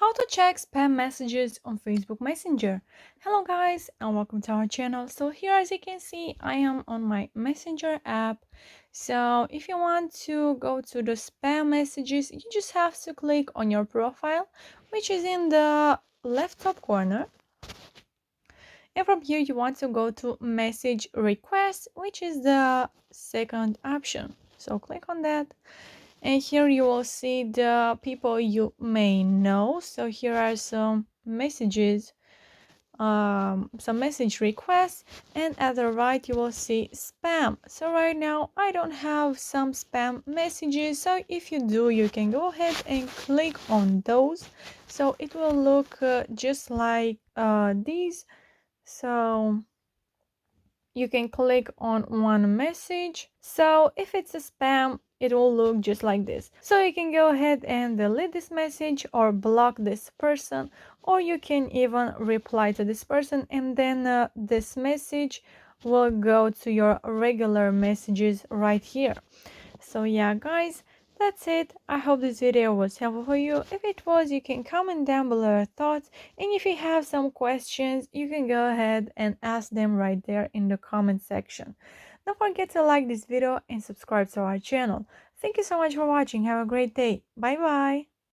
How to check spam messages on Facebook Messenger. Hello guys and welcome to our channel. So here, as you can see, I am on my Messenger app. So if you want to go to the spam messages, you just have to click on your profile, which is in the left top corner. And from here you want to go to message request, which is the second option. So click on that. And here you will see the people you may know. So here are some messages, some message requests, and at the right you will see spam. So right now I don't have some spam messages, so if you do, you can go ahead and click on those. So it will look just like these. So you can click on one message. So if it's a spam, it will look just like this. So you can go ahead and delete this message or block this person, or you can even reply to this person, and then this message will go to your regular messages right here. So yeah guys, that's it. I hope this video was helpful for you. If it was, you can comment down below your thoughts, and if you have some questions, you can go ahead and ask them right there in the comment section. Don't forget to like this video and subscribe to our channel. Thank you so much for watching. Have a great day. Bye bye.